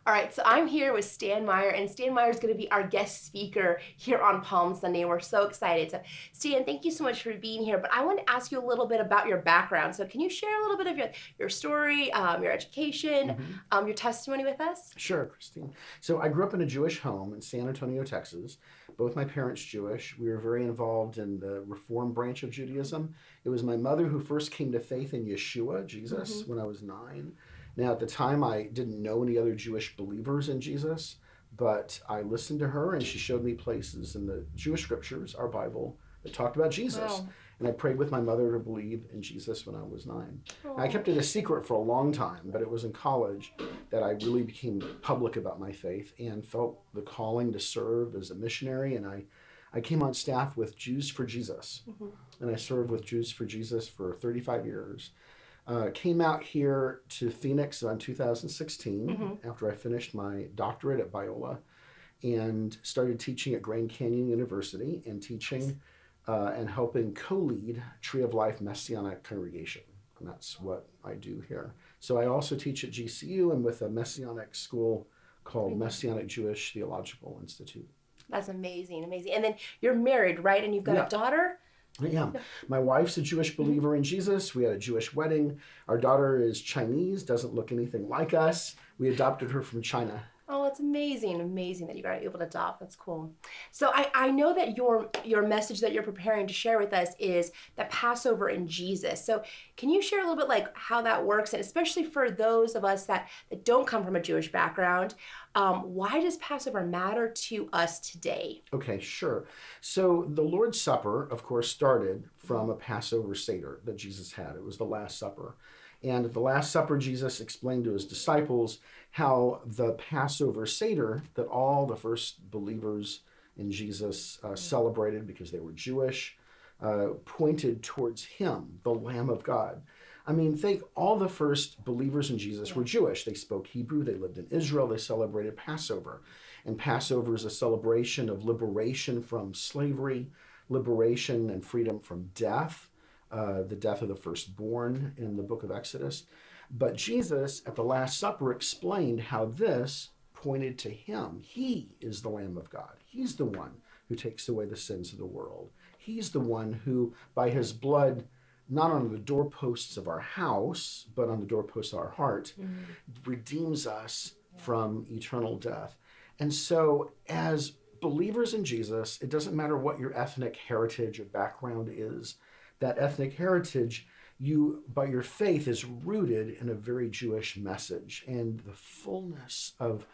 All right, so I'm here with Stan Meyer, and Stan Meyer is going to be our guest speaker here on Palm Sunday, and we're so excited. So, Stan, thank you so much for being here, but I want to ask you a little bit about your background. So can you share a little bit of your story, your education, your testimony with us? Sure, Christine. So I grew up in a Jewish home in San Antonio, Texas. Both my parents Jewish. We were very involved in the Reform branch of Judaism. It was my mother who first came to faith in Yeshua, Jesus, when I was 9. Now, at the time, I didn't know any other Jewish believers in Jesus, but I listened to her and she showed me places in the Jewish scriptures, our Bible, that talked about Jesus. Wow. And I prayed with my mother to believe in Jesus when I was 9. Oh. I kept it a secret for a long time, but it was in college that I really became public about my faith and felt the calling to serve as a missionary. And I came on staff with Jews for Jesus, and I served with Jews for Jesus for 35 years. Came out here to Phoenix in 2016 after I finished my doctorate at Biola and started teaching at Grand Canyon University and teaching and helping co-lead Tree of Life Messianic Congregation. And that's what I do here. So I also teach at GCU and with a Messianic school called Messianic Jewish Theological Institute. That's amazing, amazing. And then you're married, right? And you've got a daughter? I am. My wife's a Jewish believer in Jesus. We had a Jewish wedding. Our daughter is Chinese, doesn't look anything like us. We adopted her from China. Oh, it's amazing, amazing that you got able to adopt. That's cool. So I know that your message that you're preparing to share with us is the Passover in Jesus. So can you share a little bit like how that works, and especially for those of us that don't come from a Jewish background, why does Passover matter to us today? Okay, sure. So the Lord's Supper, of course, started from a Passover Seder that Jesus had. It was the Last Supper. And at the Last Supper, Jesus explained to his disciples how the Passover Seder that all the first believers in Jesus celebrated because they were Jewish, pointed towards him, the Lamb of God. I mean, think all the first believers in Jesus were Jewish. They spoke Hebrew, they lived in Israel, they celebrated Passover. And Passover is a celebration of liberation from slavery, liberation and freedom from death. The death of the firstborn in the book of Exodus. But Jesus at the Last Supper explained how this pointed to him. He is the Lamb of God. He's the one who takes away the sins of the world. He's the one who, by his blood, not on the doorposts of our house, but on the doorposts of our heart, redeems us from eternal death. And so as believers in Jesus, it doesn't matter what your ethnic heritage or background is. That ethnic heritage, by your faith, is rooted in a very Jewish message. And the fullness of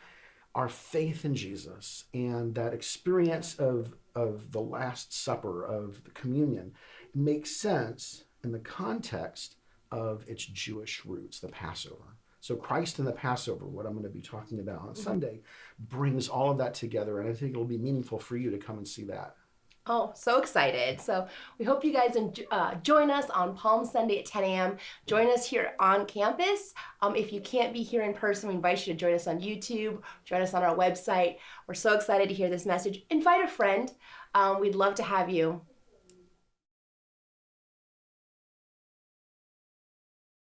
our faith in Jesus and that experience of the Last Supper, of the communion, makes sense in the context of its Jewish roots, the Passover. So Christ and the Passover, what I'm going to be talking about on Sunday, brings all of that together. And I think it'll be meaningful for you to come and see that. Oh, so excited. So we hope you guys join us on Palm Sunday at 10 a.m. Join us here on campus. If you can't be here in person, we invite you to join us on YouTube, join us on our website. We're so excited to hear this message. Invite a friend. We'd love to have you.